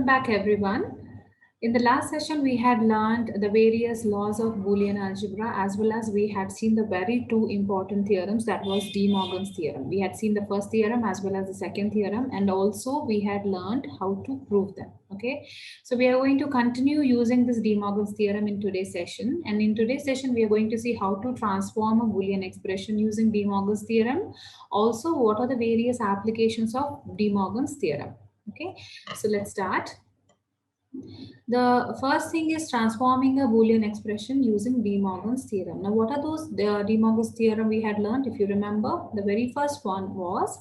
Welcome back, everyone. In the last session, we had learned the various laws of Boolean algebra, as well as we had seen the very two important theorems, that was De Morgan's theorem. We had seen the first theorem as well as the second theorem, and also we had learned how to prove them. Okay, so we are going to continue using this De Morgan's theorem in today's session. And in today's session, we are going to see how to transform a Boolean expression using De Morgan's theorem. Also, what are the various applications of De Morgan's theorem. Okay, so let's start. The first thing is transforming a Boolean expression using De Morgan's theorem. Now, what are those De Morgan's theorem we had learned? If you remember, the very first one was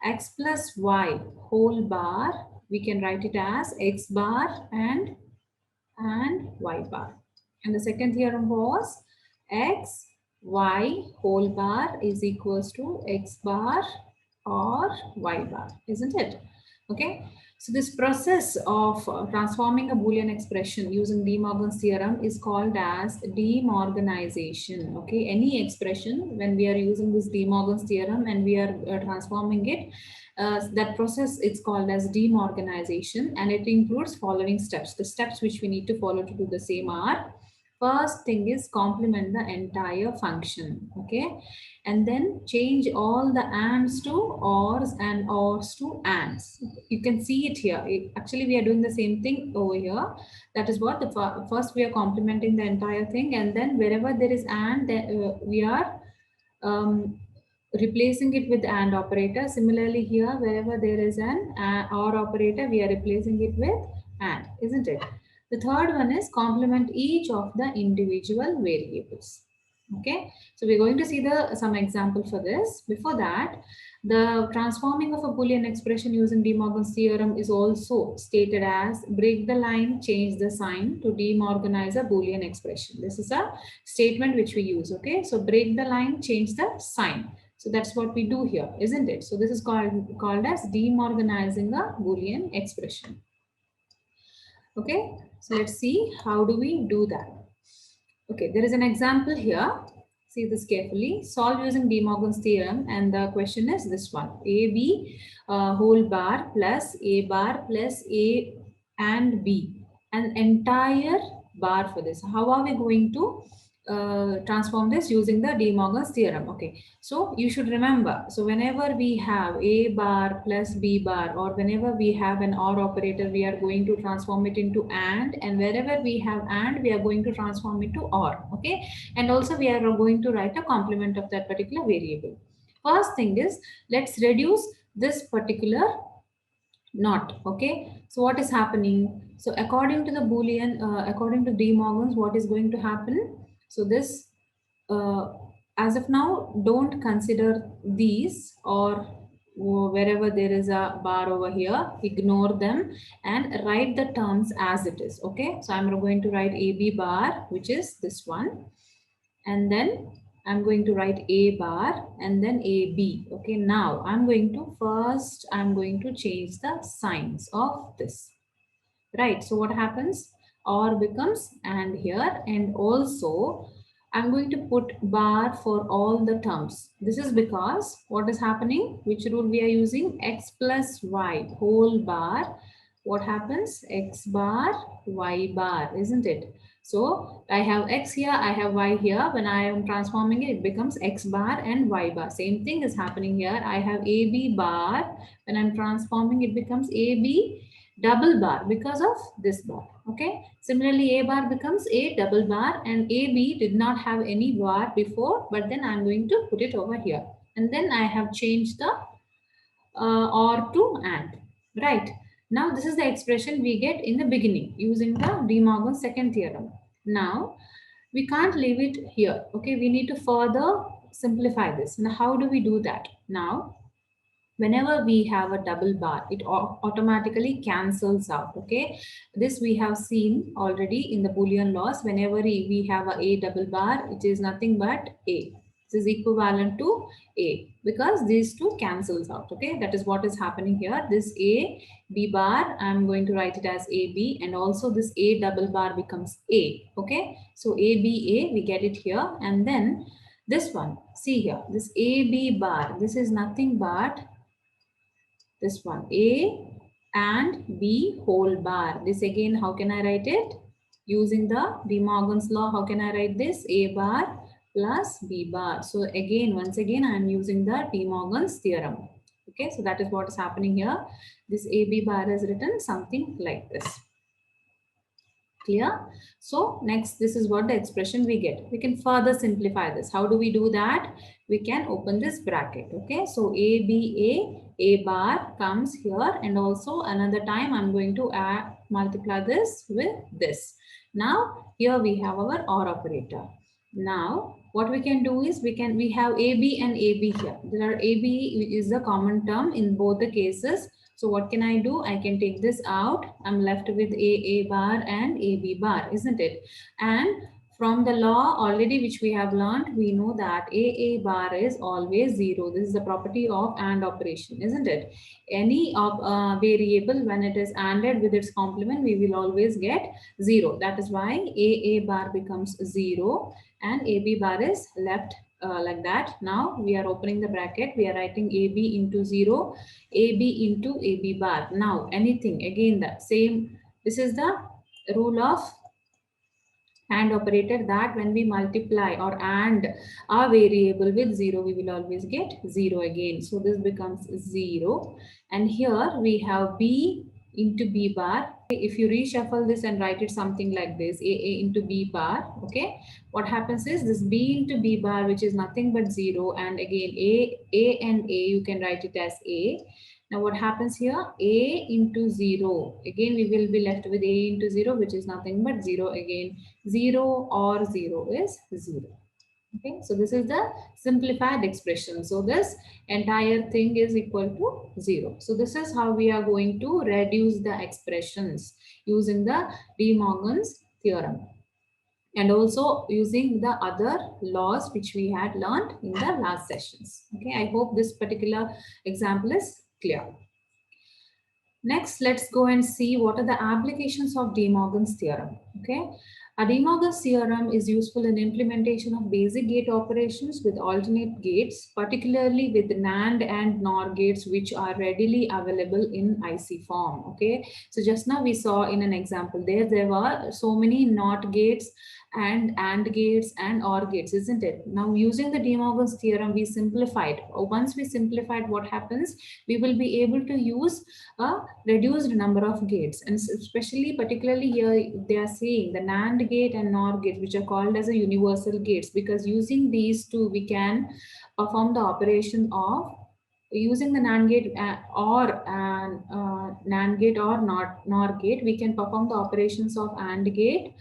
x plus y whole bar. We can write it as x bar and y bar. And the second theorem was x y whole bar is equals to x bar or y bar, isn't it? Okay. So this process of transforming a Boolean expression using De Morgan's theorem is called as De Morganization. Okay, any expression when we are using this De Morgan's theorem and we are transforming it, that process it's called as De Morganization, and it includes following steps. The steps which we need to follow to do the same are: first thing is complement the entire function. Okay, and then change all the ands to ors and ors to ands. You can see it here. Actually, we are doing the same thing over here. That is what the first we are complementing the entire thing, and then wherever there is and, we are replacing it with and operator. Similarly here, wherever there is an or operator, we are replacing it with and, isn't it? The third one is complement each of the individual variables. Okay, so we're going to see some example for this. Before that, the transforming of a Boolean expression using De Morgan's theorem is also stated as break the line, change the sign to demorganize a Boolean expression. This is a statement which we use. Okay, so break the line, change the sign. So that's what we do here, isn't it? So this is called as demorganizing a Boolean expression. Okay, so let's see how do we do that. Okay, there is an example here. See this carefully. Solve using De Morgan's theorem, and the question is this one: AB whole bar plus A bar plus A and B, an entire bar for this. How are we going to transform this using the De Morgan's theorem? Okay, so you should remember, so whenever we have A bar plus B bar, or whenever we have an OR operator, we are going to transform it into and wherever we have and, we are going to transform it to OR. Okay, and also we are going to write a complement of that particular variable. First thing is, let's reduce this particular not. Okay, so what is happening? So according to the Boolean, according to De Morgan's, what is going to happen? So this, as of now, don't consider these, or wherever there is a bar over here, ignore them and write the terms as it is. Okay, so I'm going to write AB bar, which is this one, and then I'm going to write A bar and then AB. Okay, now I'm going to change the signs of this. Right, so what happens? OR becomes and here, and also I'm going to put bar for all the terms. This is because what is happening? Which rule we are using? X plus Y whole bar. What happens? X bar, Y bar, isn't it? So I have X here, I have Y here. When I am transforming it, it becomes X bar and Y bar. Same thing is happening here. I have AB bar. When I'm transforming, it becomes AB double bar because of this bar. Okay, similarly A bar becomes A double bar, and AB did not have any bar before, but then I'm going to put it over here, and then I have changed the OR to AND. Right, now this is the expression we get in the beginning using the De Morgan's second theorem. Now we can't leave it here. Okay, we need to further simplify this. Now how do we do that? Now whenever we have a double bar, it automatically cancels out. Okay, this we have seen already in the Boolean laws. Whenever we have a double bar, it is nothing but A. This is equivalent to A because these two cancels out. Okay, that is what is happening here. This A B bar, I'm going to write it as AB, and also this A double bar becomes A. Okay, so A, we get it here, and then this one, see here, this AB bar, this is nothing but this one, A and B whole bar. This again, how can I write it? Using the De Morgan's law, how can I write this? A bar plus B bar. So again, once again, I am using the De Morgan's theorem. Okay, so that is what is happening here. This AB bar is written something like this. Clear? So next, this is what the expression we get. We can further simplify this. How do we do that? We can open this bracket. Okay, so A bar comes here, and also another time I'm going to multiply this with this. Now here we have our OR operator. Now what we can do is we have AB and AB here. There are AB is the common term in both the cases. So what can I do? I can take this out. I'm left with A bar and AB bar, isn't it? And from the law already which we have learned, we know that A bar is always 0. This is the property of AND operation, isn't it? Any variable, when it is ANDed with its complement, we will always get 0. That is why A bar becomes 0 and AB bar is left like that. Now we are opening the bracket. We are writing AB into 0, AB into AB bar. Now anything, again the same. This is the rule of AND operator, that when we multiply or AND a variable with 0, we will always get 0 again. So this becomes 0. And here we have B into B bar. If you reshuffle this and write it something like this, A into B bar, okay, what happens is this B into B bar, which is nothing but 0, and again A and A, you can write it as A. Now what happens here? A into 0. Again, we will be left with A into 0, which is nothing but 0 again. 0 or 0 is 0. Okay, so this is the simplified expression. So this entire thing is equal to 0. So this is how we are going to reduce the expressions using the De Morgan's theorem, and also using the other laws which we had learned in the last sessions. Okay, I hope this particular example is clear. Next, let's go and see what are the applications of De Morgan's theorem. Okay, a De Morgan's theorem is useful in implementation of basic gate operations with alternate gates, particularly with NAND and NOR gates, which are readily available in IC form. Okay, so just now we saw in an example there were so many NOT gates and AND gates and OR gates, isn't it? Now using the De Morgan's theorem, we simplified. Once we simplified, what happens? We will be able to use a reduced number of gates, and especially particularly here they are saying the NAND gate and NOR gate, which are called as a universal gates, because using these two we can perform the operation of using the NAND gate or NAND gate or NOR gate. We can perform the operations of AND gate,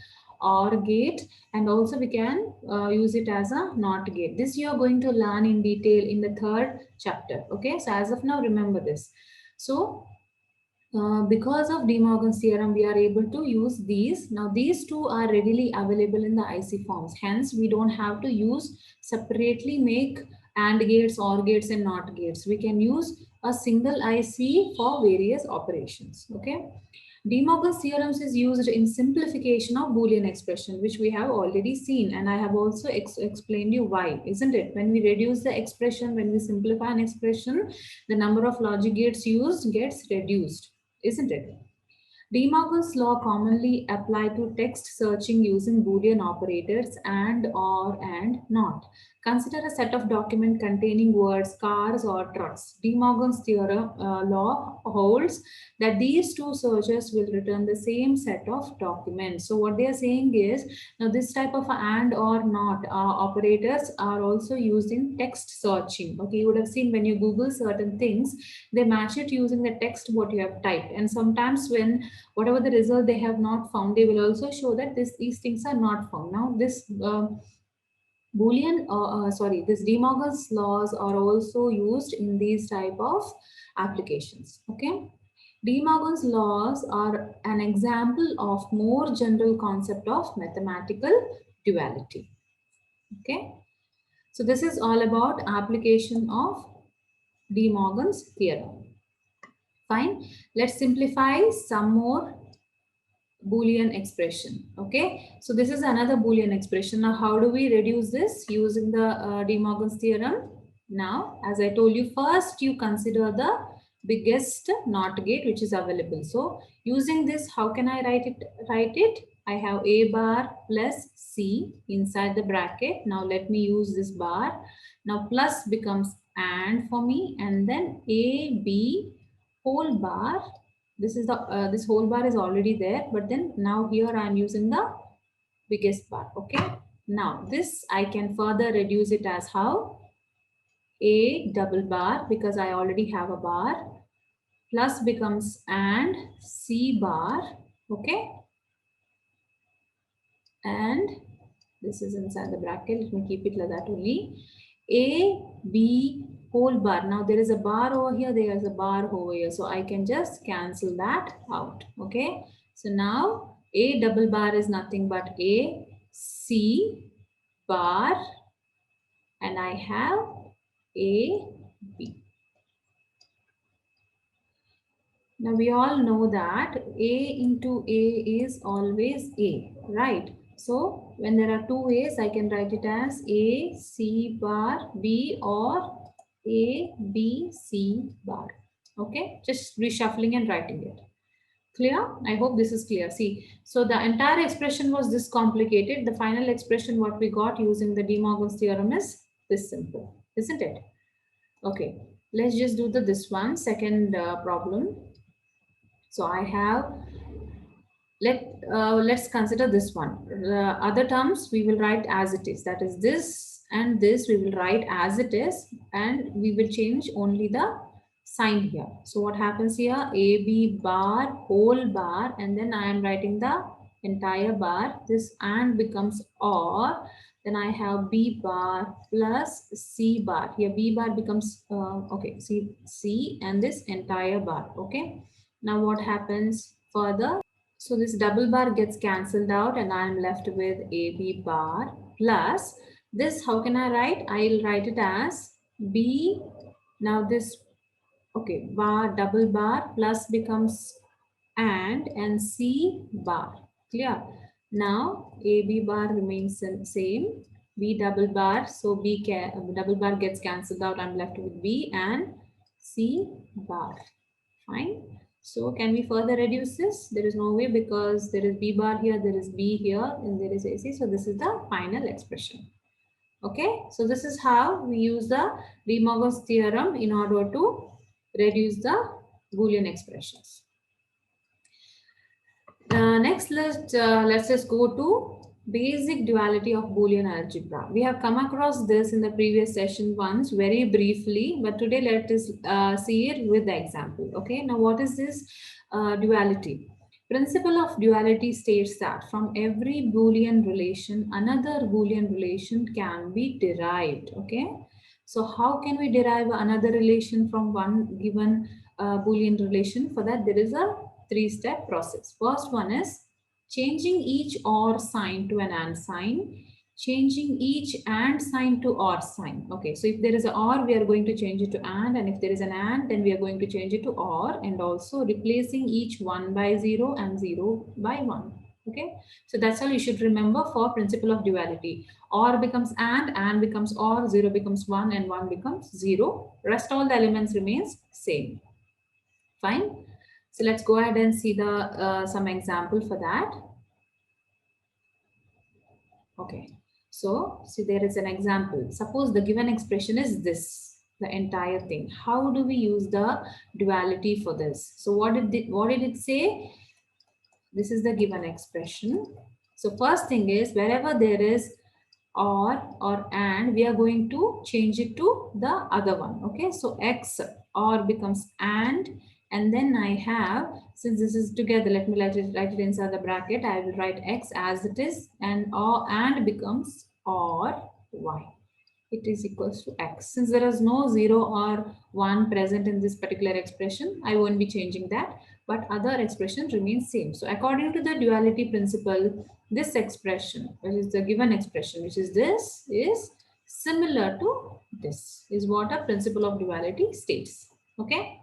OR gate, and also we can use it as a NOT gate. This you are going to learn in detail in the 3rd chapter. Okay, so as of now, remember this. So because of De Morgan's theorem, we are able to use these. Now these two are readily available in the IC forms. Hence, we don't have to use separately make AND gates, OR gates, and NOT gates. We can use a single IC for various operations. Okay. De Morgan's theorems is used in simplification of Boolean expression, which we have already seen, and I have also explained you why, isn't it? When we reduce the expression, when we simplify an expression, the number of logic gates used gets reduced, isn't it? De Morgan's law commonly applied to text searching using Boolean operators and, or, and, not. Consider a set of document containing words cars or trucks. De Morgan's theorem law holds that these two searches will return the same set of documents. So what they are saying is, now this type of and or not operators are also used in text searching. Okay, you would have seen when you Google certain things, they match it using the text what you have typed, and sometimes when whatever the result they have not found, they will also show that these things are not found. Now this this De Morgan's laws are also used in these type of applications. Okay, De Morgan's laws are an example of more general concept of mathematical duality. Okay, so this is all about application of De Morgan's theorem. Fine, let's simplify some more Boolean expression. Okay, so this is another Boolean expression. Now how do we reduce this using the De Morgan's theorem? Now as I told you, first you consider the biggest NOT gate which is available. So using this, how can I write it? I have A bar plus C inside the bracket. Now let me use this bar. Now plus becomes AND for me, and then A, B, whole bar. This is the this whole bar is already there, but then now here I am using the biggest bar. Okay. Now this I can further reduce it as how? A double bar, because I already have a bar, plus becomes and C bar. Okay. And this is inside the bracket. Let me keep it like that only. A, B, whole bar. Now there is a bar over here, there is a bar over here. So I can just cancel that out. Okay. So now A double bar is nothing but A, C bar, and I have A, B. Now we all know that A into A is always A, right? So when there are two A's, I can write it as A, C bar, B, or A, B, C bar. Okay, just reshuffling and writing it. Clear? I hope this is clear. See, so the entire expression was this complicated. The final expression what we got using the De Morgan's theorem is this simple, isn't it? Okay, let's just do this one, second problem. So I have, let's consider this one. Other terms we will write as it is. That is this and this we will write as it is, and we will change only the sign here. So what happens here? AB bar, whole bar, and then I am writing the entire bar. This and becomes OR. Then I have B bar plus C bar. Here B bar becomes, okay, C and this entire bar. Okay. Now what happens further? So this double bar gets cancelled out and I am left with AB bar plus this. How can I write? I'll write it as B. Now this, okay, bar, double bar plus becomes and C bar. Clear? Now AB bar remains same. B double bar. So B double bar gets cancelled out. I'm left with B and C bar. Fine. So can we further reduce this? There is no way, because there is B bar here, there is B here, and there is AC. So this is the final expression. Okay. So this is how we use the De Morgan's theorem in order to reduce the Boolean expressions. Next, let's just go to basic duality of Boolean algebra. We have come across this in the previous session once very briefly, but today let us see it with the example. Okay, now what is this duality? Principle of duality states that from every Boolean relation, another Boolean relation can be derived. Okay, so how can we derive another relation from one given Boolean relation? For that, there is a three-step process. First one is changing each OR sign to an AND sign, changing each AND sign to OR sign. Okay, so if there is an OR, we are going to change it to and if there is an AND, then we are going to change it to OR, and also replacing each 1 by 0 and 0 by 1. Okay, so that's all you should remember for principle of duality. OR becomes and becomes OR, 0 becomes 1, and 1 becomes 0. Rest all the elements remains same. Fine. So let's go ahead and see the some example for that. Okay. So see, there is an example. Suppose the given expression is this, the entire thing. How do we use the duality for this? So what did it say? This is the given expression. So first thing is, wherever there is or and, we are going to change it to the other one. Okay. So X or becomes and then I have, since this is together, let me write it inside the bracket. I will write X as it is, and or and becomes or Y. It is equals to X. Since there is no 0 or 1 present in this particular expression, I won't be changing that, but other expression remains same. So according to the duality principle, this expression, which is the given expression, which is this, is similar to this, is what a principle of duality states. Okay.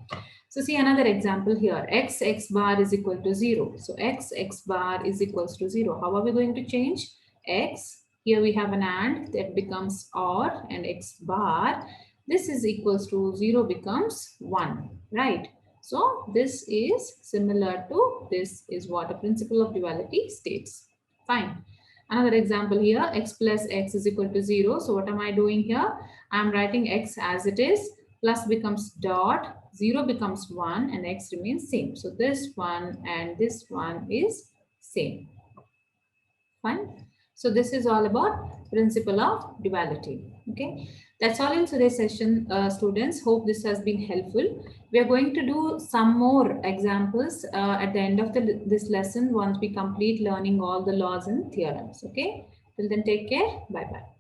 So see another example here. X bar is equal to 0. So X bar is equals to 0. How are we going to change? X, here we have an and that becomes or, and X bar. this is equals to 0 becomes 1, right? So this is similar to this is what a principle of duality states. Fine. Another example here, x plus x is equal to 0. So what am I doing here? I am writing x as it is, plus becomes dot, 0 becomes 1 and x remains same. So this one and this one is same. Fine. So this is all about principle of duality. Okay. That's all in today's session, students. Hope this has been helpful. We are going to do some more examples at the end of this lesson once we complete learning all the laws and theorems. Okay. Till then, take care. Bye-bye.